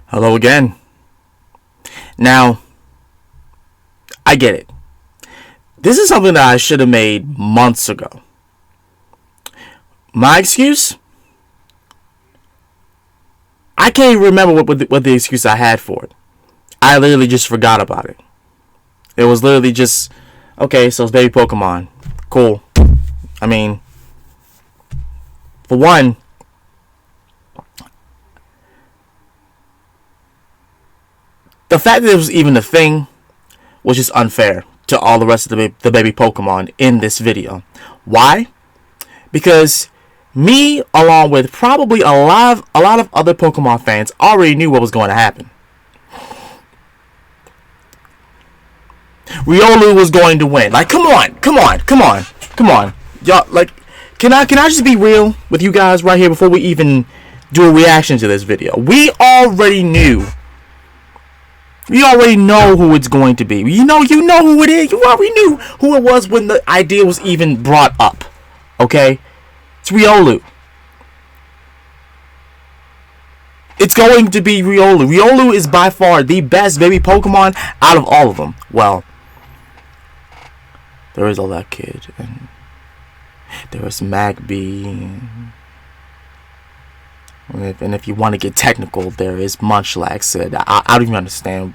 Hello again. Now, I get it. This is something that I should have made months ago. My excuse? I can't even remember what the excuse I had for it. I literally just forgot about it. It was literally just, okay, so it's baby Pokemon. Cool. I mean, for one, the fact that it was even a thing was just unfair to all the rest of the baby Pokemon in this video. Why? Because me, along with probably a lot of other Pokemon fans, already knew what was going to happen. Riolu was going to win. Like, come on. Y'all, like, can I just be real with you guys right here before we even do a reaction to this video? We already knew. We already know who it's going to be. You know who it is. You already knew who it was when the idea was even brought up. Okay? It's Riolu. It's going to be Riolu. Riolu is by far the best baby Pokemon out of all of them. Well, there is all that kid, and there is Magby, and if you want to get technical, there is Munchlax. I don't even understand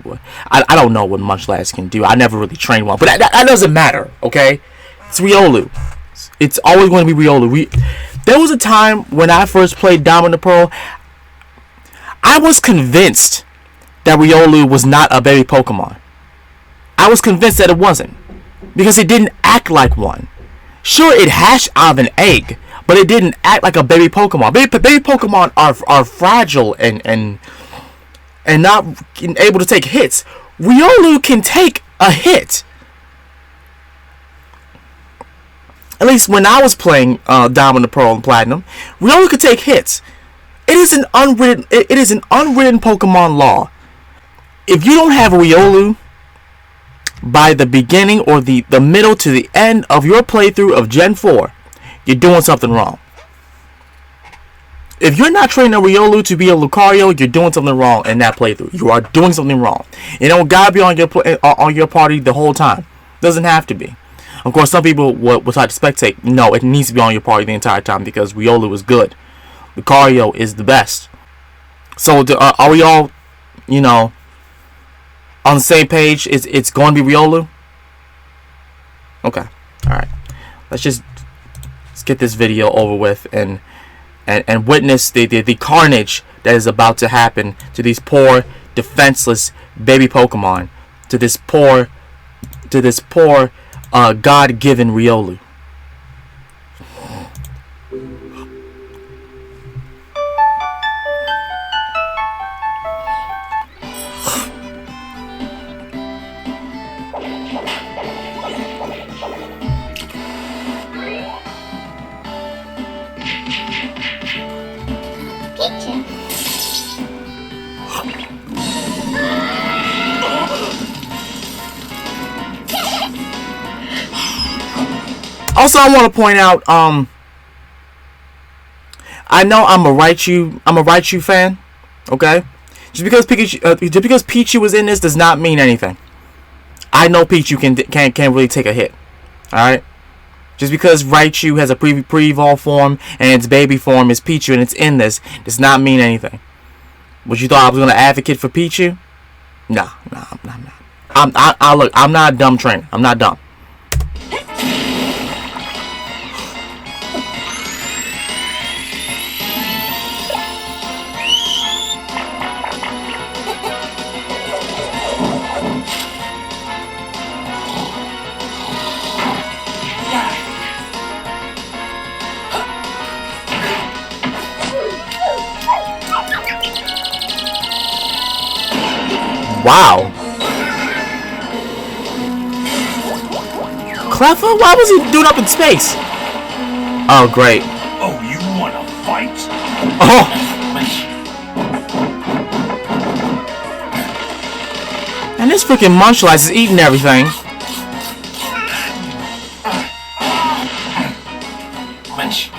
I don't know what Munchlax can do. I never really trained one, but that doesn't matter. Okay, it's Riolu. It's always going to be Riolu. There was a time when I first played Diamond and Pearl, I was convinced that Riolu was not a baby Pokemon. I was convinced that it wasn't, because it didn't act like one. Sure, it hatched out of an egg, but it didn't act like a baby Pokemon. Baby Pokemon are fragile and not able to take hits. Riolu can take a hit. At least when I was playing Diamond and Pearl and Platinum, Riolu could take hits. It is an unwritten Pokemon law. If you don't have Riolu by the beginning or the middle to the end of your playthrough of Gen 4, you're doing something wrong. If you're not training a Riolu to be a Lucario, you're doing something wrong in that playthrough. You are doing something wrong. It don't gotta be on your party the whole time. Doesn't have to be. Of course, some people will try to spectate. No, it needs to be on your party the entire time because Riolu is good. Lucario is the best. So are we all, on the same page? It's going to be Riolu? Okay. Alright. Let's get this video over with and witness the carnage that is about to happen to these poor, defenseless baby Pokemon. To this poor God-given Riolu. Also, I want to point out, I know I'm a Raichu fan, okay? Just because Pichu was in this does not mean anything. I know Pichu can't really take a hit, all right? Just because Raichu has a pre-evolved form and its baby form is Pichu and it's in this does not mean anything. What, you thought I was gonna advocate for Pichu? Nah, I'm not. Look, I'm not a dumb trainer. I'm not dumb. Wow. Cleffa? Why was he doing up in space? Oh, great. Oh, you wanna fight? Oh! And this freaking Munchlax is eating everything. Munch.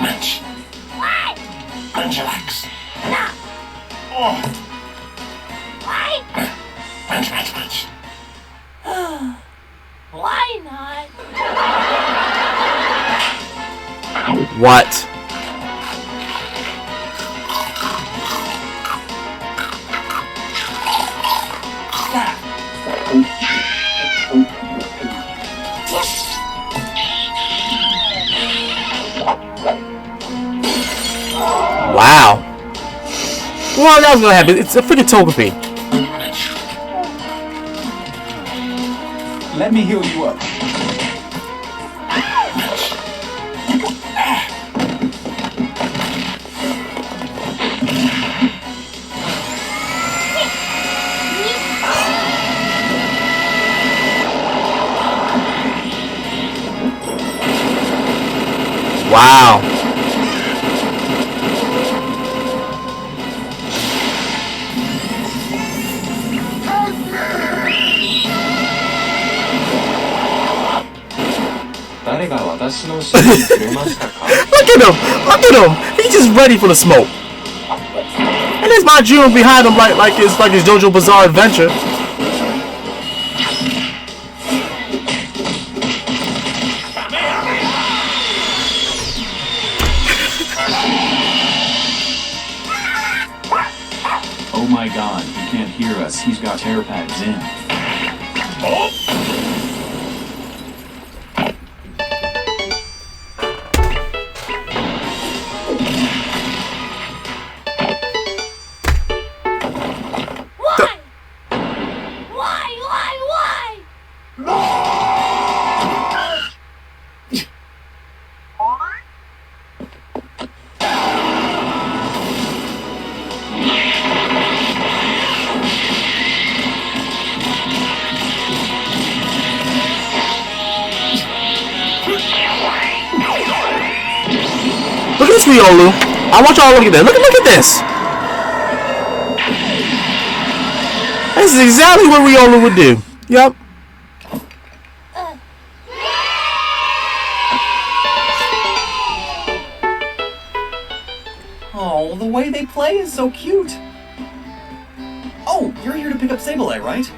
Munchlax. Oh. fight? Punch. Why not? What? Wow. Well, that was gonna happen. It's a freaking photography. Let me heal you up. Wow. Look at him! He's just ready for the smoke. And there's my June behind him like his JoJo Bizarre Adventure. Oh my god, he can't hear us. He's got hair pads in. Oh! Look at this, Riolu. I want y'all to look at this. Look at this. This is exactly what Riolu would do. Yup. Oh, the way they play is so cute. Oh, you're here to pick up Sableye, right?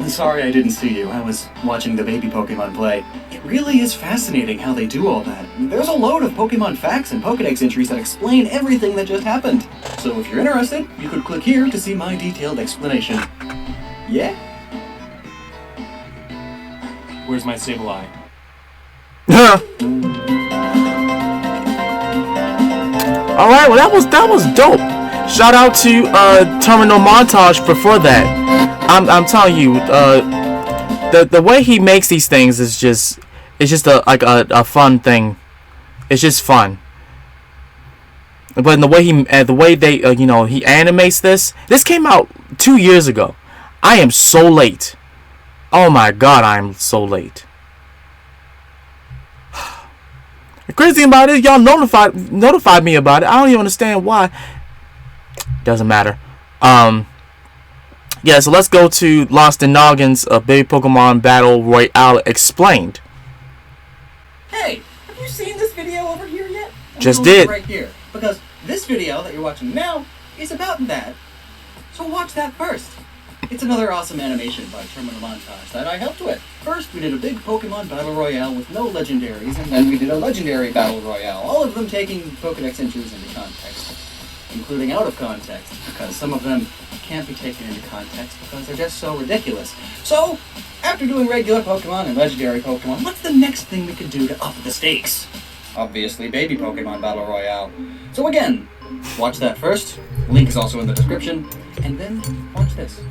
Sorry I didn't see you. I was watching the baby Pokemon play. It really is fascinating how they do all that. There's a load of Pokemon facts and Pokedex entries that explain everything that just happened. So if you're interested, you could click here to see my detailed explanation. Yeah? Where's my Sableye? Alright, well that was dope. Shout out to TerminalMontage for that. I'm telling you, the way he makes these things is just a fun thing. It's just fun. But in the way they he animates this. This came out 2 years ago. I am so late. Oh my god, I am so late. The crazy thing about it is y'all notified me about it. I don't even understand why. Doesn't matter. Yeah, so let's go to Lockstin Gnoggin's Baby Pokemon Battle Royale Explained. Hey, have you seen this video over here yet? Just did. Right here, because this video that you're watching now is about that. So watch that first. It's another awesome animation by TerminalMontage that I helped with. First, we did a big Pokemon Battle Royale with no legendaries, and then we did a legendary Battle Royale, all of them taking Pokedex entries into context, including out of context, because some of them can't be taken into context because they're just so ridiculous. So, after doing regular Pokemon and legendary Pokemon, what's the next thing we could do to up the stakes? Obviously, Baby Pokemon Battle Royale. So again, watch that first, link is also in the description, and then watch this.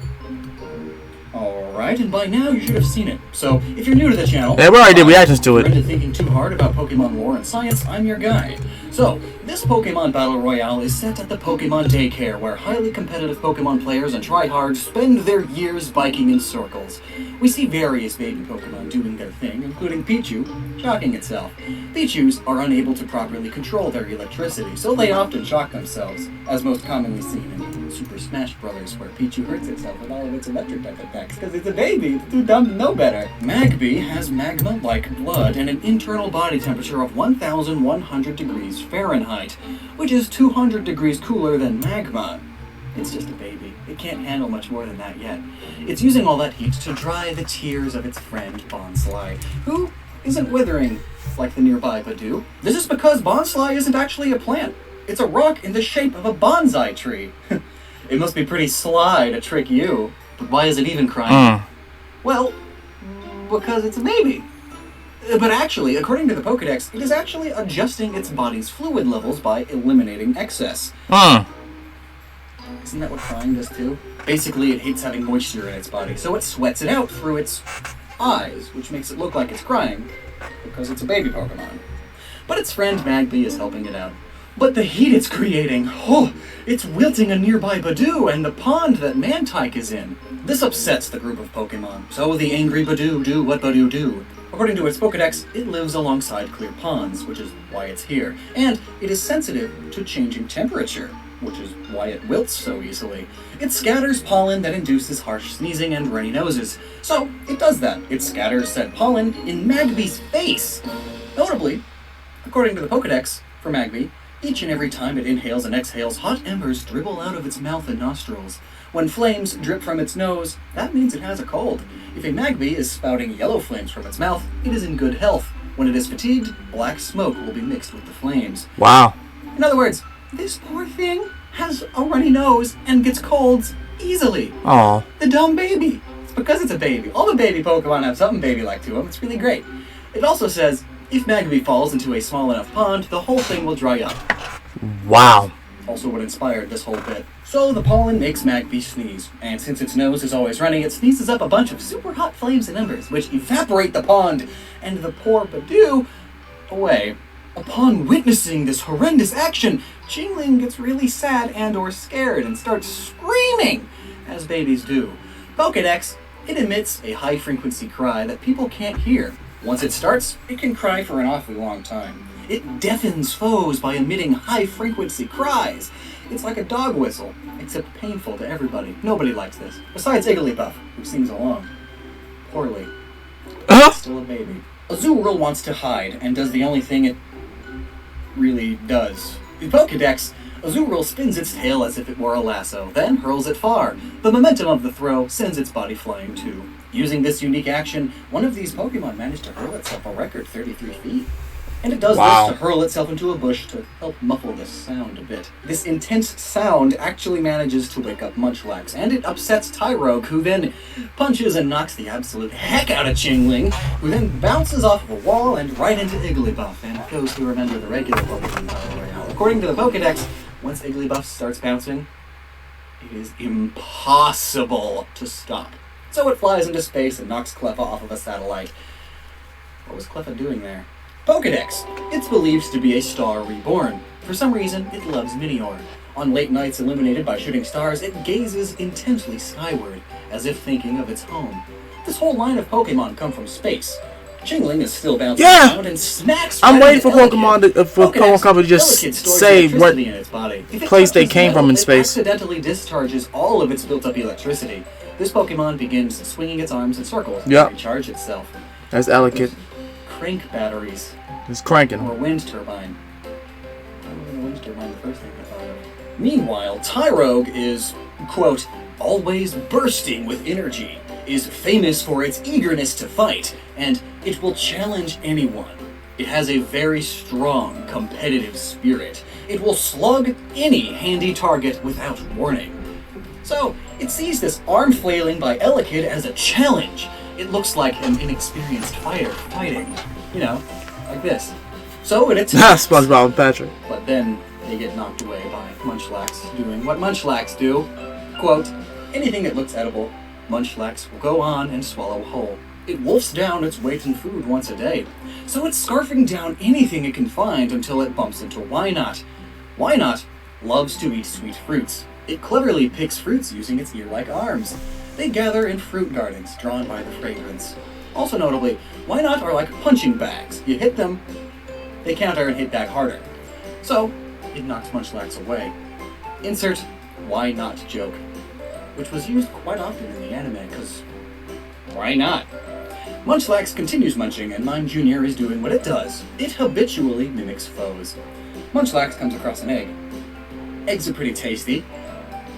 Alright, and by now you should have seen it. So, if you're new to the channel... Yeah, we already did reactions to it. Into thinking too hard about Pokemon lore and science, I'm your guide. So, this Pokemon Battle Royale is set at the Pokemon Daycare, where highly competitive Pokemon players and tryhards spend their years biking in circles. We see various baby Pokemon doing their thing, including Pichu, shocking itself. Pichus are unable to properly control their electricity, so they often shock themselves, as most commonly seen in Super Smash Bros., where Pichu hurts itself with all of its electric type attacks, because it's a baby, it's too dumb to know better. Magby has magma-like blood and an internal body temperature of 1,100 degrees Fahrenheit, which is 200 degrees cooler than magma. It's just a baby. It can't handle much more than that yet. It's using all that heat to dry the tears of its friend Bonsly, who isn't withering like the nearby Badoo. This is because Bonsly isn't actually a plant. It's a rock in the shape of a bonsai tree. It must be pretty sly to trick you. But why is it even crying? Well, because it's a baby. But actually, according to the Pokédex, it is actually adjusting its body's fluid levels by eliminating excess. Isn't that what crying does too? Basically, it hates having moisture in its body, so it sweats it out through its eyes, which makes it look like it's crying, because it's a baby Pokemon. But its friend Magby is helping it out. But the heat it's creating, it's wilting a nearby Badoo and the pond that Mantike is in. This upsets the group of Pokemon, so the angry Badoo do what Badoo do. According to its Pokédex, it lives alongside clear ponds, which is why it's here, and it is sensitive to changing temperature, which is why it wilts so easily. It scatters pollen that induces harsh sneezing and runny noses. So, it does that. It scatters said pollen in Magby's face. Notably, according to the Pokédex, for Magby, each and every time it inhales and exhales, hot embers dribble out of its mouth and nostrils. When flames drip from its nose, that means it has a cold. If a Magby is spouting yellow flames from its mouth, it is in good health. When it is fatigued, black smoke will be mixed with the flames. Wow. In other words, this poor thing has a runny nose and gets colds easily. Aw. The dumb baby. It's because it's a baby. All the baby Pokemon have something baby-like to them. It's really great. It also says, if Magby falls into a small enough pond, the whole thing will dry up. Wow. Also what inspired this whole bit. So the pollen makes Magby sneeze, and since its nose is always running, it sneezes up a bunch of super hot flames and embers, which evaporate the pond, and the poor Badoo away. Upon witnessing this horrendous action, Jingling gets really sad and or scared and starts screaming, as babies do. Pokédex, it emits a high-frequency cry that people can't hear. Once it starts, it can cry for an awfully long time. It deafens foes by emitting high-frequency cries. It's like a dog whistle, except painful to everybody. Nobody likes this, besides Igglybuff, who sings along. Poorly. It's still a baby. Azurill wants to hide, and does the only thing it really does. In Pokédex, Azurill spins its tail as if it were a lasso, then hurls it far. The momentum of the throw sends its body flying too. Using this unique action, one of these Pokemon managed to hurl itself a record 33 feet. And it does this to hurl itself into a bush to help muffle this sound a bit. This intense sound actually manages to wake up Munchlax, and it upsets Tyrogue, who then punches and knocks the absolute heck out of Jingling, who then bounces off of a wall and right into Igglybuff, and goes to remember the regular Pokemon Battle Royale. According to the Pokédex, once Igglybuff starts bouncing, it is impossible to stop. So it flies into space and knocks Cleffa off of a satellite. What was Cleffa doing there? Pokédex. It's believed to be a star reborn. For some reason, it loves Minior. On late nights illuminated by shooting stars, it gazes intently skyward, as if thinking of its home. This whole line of Pokemon come from space. Jingling is still bouncing around and smacks. I'm waiting for Pokemon Company to just say what place they came from in space. It accidentally discharges all of its built-up electricity. This Pokemon begins swinging its arms in circles to recharge itself. That's elegant. Crank batteries. It's cranking. Or wind turbine. That wasn't a wind turbine, the first thing I thought of. Meanwhile, Tyrogue is, quote, always bursting with energy, is famous for its eagerness to fight, and it will challenge anyone. It has a very strong competitive spirit. It will slug any handy target without warning. So, it sees this arm flailing by Elekid as a challenge. It looks like an inexperienced fighter fighting, you know, like this. So it attacks. SpongeBob and Patrick. But then they get knocked away by Munchlax doing what Munchlax do. Quote, anything that looks edible, Munchlax will go on and swallow whole. It wolfs down its weight in food once a day. So it's scarfing down anything it can find until it bumps into Wynot. Wynot loves to eat sweet fruits. It cleverly picks fruits using its ear-like arms. They gather in fruit gardens, drawn by the fragrance. Also notably, Wynot are like punching bags. You hit them, they counter and hit back harder. So, it knocks Munchlax away. Insert why not joke, which was used quite often in the anime, because why not? Munchlax continues munching, and Mime Jr. is doing what it does. It habitually mimics foes. Munchlax comes across an egg. Eggs are pretty tasty.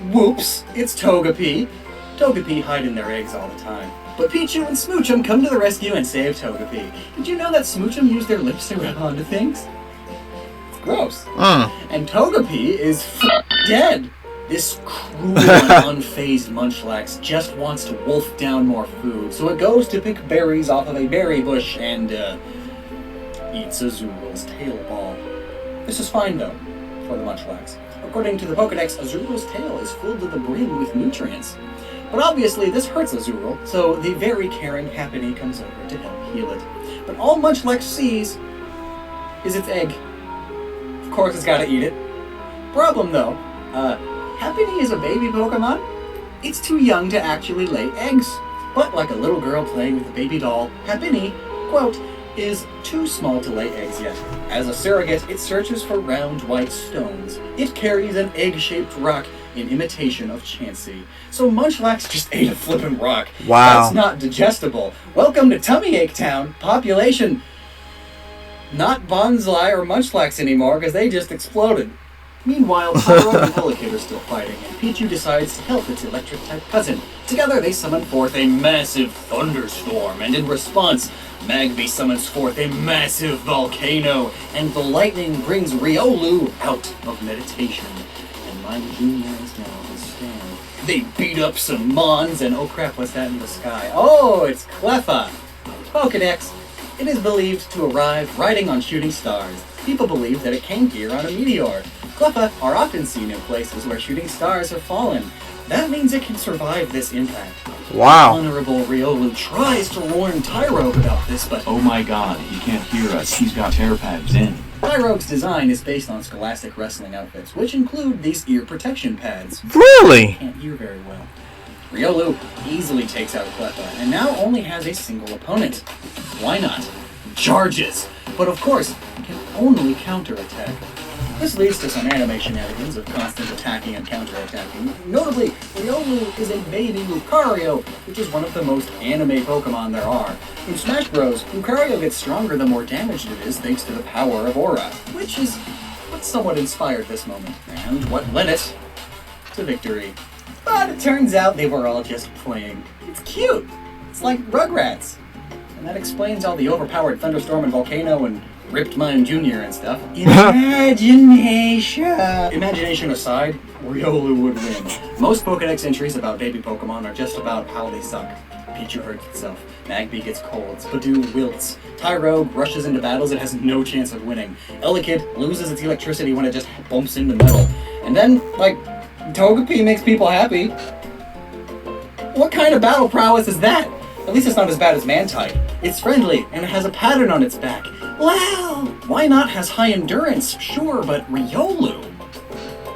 Whoops, it's Togepi. Togepi hide in their eggs all the time. But Pichu and Smoochum come to the rescue and save Togepi. Did you know that Smoochum used their lips to rub onto things? It's gross. And Togepi is dead. This cruel and unfazed Munchlax just wants to wolf down more food, so it goes to pick berries off of a berry bush and, eats Azuriel's tail ball. This is fine, though, for the Munchlax. According to the Pokedex, Azuriel's tail is filled to the brim with nutrients. But obviously, this hurts Azuriel, so the very caring Happiny comes over to help heal it. But all Munchlax sees is its egg. Of course, it's gotta eat it. Problem, though, Happiny is a baby Pokemon. It's too young to actually lay eggs. But like a little girl playing with a baby doll, Happiny, quote, is too small to lay eggs yet. As a surrogate, it searches for round white stones. It carries an egg-shaped rock in imitation of Chansey. So Munchlax just ate a flippin' rock. Wow. That's not digestible. Welcome to Tummy Ache Town. Population not Bonsly or Munchlax anymore because they just exploded. Meanwhile, Pyro and Elekid are still fighting, and Pichu decides to help its electric-type cousin. Together, they summon forth a massive thunderstorm, and in response, Magby summons forth a massive volcano, and the lightning brings Riolu out of meditation. And Mime Jr. is now on stand. They beat up some Mons, and oh crap, what's that in the sky? Oh, it's Cleffa! Pokedex. It is believed to arrive riding on shooting stars. People believe that it came here on a meteor. Cleffa are often seen in places where shooting stars have fallen. That means it can survive this impact. Wow. Honorable Riolu tries to warn Tyrogue about this, but Oh my god, he can't hear us. He's got tear pads in. Tyrogue's design is based on Scholastic wrestling outfits, which include these ear protection pads. Really? Can't hear very well. Riolu easily takes out Cleffa, and now only has a single opponent. Why not? Charges! But of course, can only counterattack. This leads to some anime shenanigans of constant attacking and counterattacking. Notably, Riolu is a baby Lucario, which is one of the most anime Pokemon there are. In Smash Bros., Lucario gets stronger the more damaged it is thanks to the power of Aura, which is what somewhat inspired this moment, and what led it to victory. But it turns out they were all just playing. It's cute! It's like Rugrats! And that explains all the overpowered Thunderstorm and Volcano and Ripped Mime Jr. and stuff. Imagination! Imagination aside, Riolu would win. Most Pokedex entries about baby Pokemon are just about how they suck. Pichu hurts itself, Magby gets colds, Badoo wilts, Tyrogue rushes into battles it has no chance of winning, Elekid loses its electricity when it just bumps into metal, and then, like, Togepi makes people happy. What kind of battle prowess is that? At least it's not as bad as Mantine. It's friendly, and it has a pattern on its back. Well, why not has high endurance? Sure, but Riolu?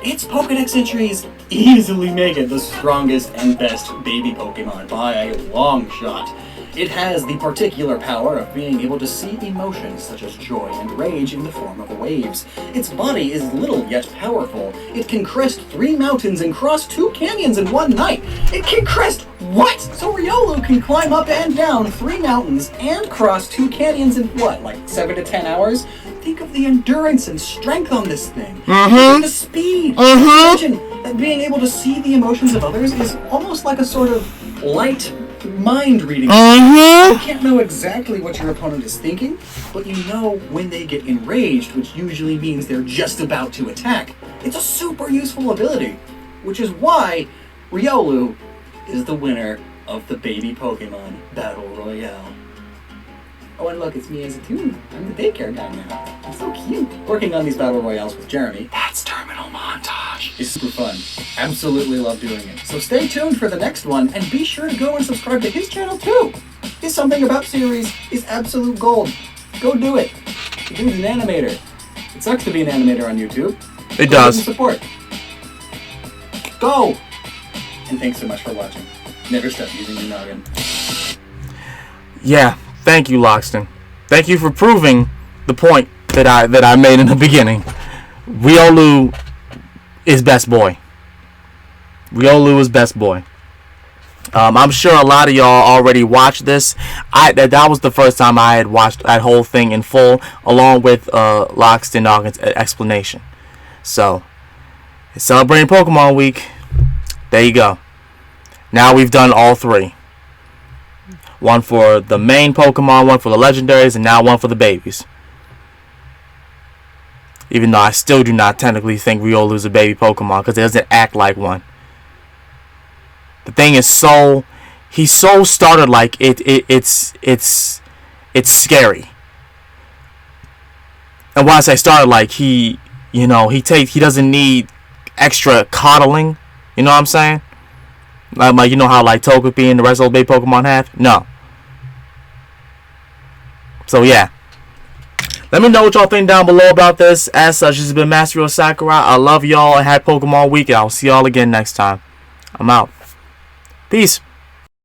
Its Pokedex entries easily make it the strongest and best baby Pokemon by a long shot. It has the particular power of being able to see emotions such as joy and rage in the form of waves. Its body is little yet powerful. It can crest 3 mountains and cross 2 canyons in one night. It can crest what? So Riolu can climb up and down 3 mountains and cross 2 canyons in what, like 7 to 10 hours? Think of the endurance and strength on this thing. Think of the speed. Imagine that being able to see the emotions of others is almost like a sort of light mind reading. You can't know exactly what your opponent is thinking, but you know when they get enraged, which usually means they're just about to attack. It's a super useful ability, which is why Riolu is the winner of the Baby Pokemon Battle Royale. Oh, and look, it's me as a toon. I'm the daycare guy now. I'm so cute. Working on these Battle Royales with Jeremy, that's Terminal Montage, is super fun. Absolutely love doing it. So stay tuned for the next one, and be sure to go and subscribe to his channel too. His Something About series is absolute gold. Go do it. The dude's an animator. It sucks to be an animator on YouTube. It does. Support. Go! And thanks so much for watching. Never stop using your noggin. Yeah, thank you, Lockstin. Thank you for proving the point that I made in the beginning. Riolu is best boy. Riolu is best boy. I'm sure a lot of y'all already watched this. That was the first time I had watched that whole thing in full, along with Lockstin Gnoggin's explanation. So, it's celebrating Pokemon Week. There you go. Now we've done all three. One for the main Pokemon, one for the legendaries, and now one for the babies. Even though I still do not technically think Riolu's a baby Pokemon because it doesn't act like one. The thing is he's so started like it's scary. And when I say started like he doesn't need extra coddling. You know what I'm saying? Like you know how like Togepi and the rest of those baby Pokemon have? No. So yeah. Let me know what y'all think down below about this. As such, this has been Master Ryo Sakurai. I love y'all and happy Pokemon week. And I'll see y'all again next time. I'm out. Peace.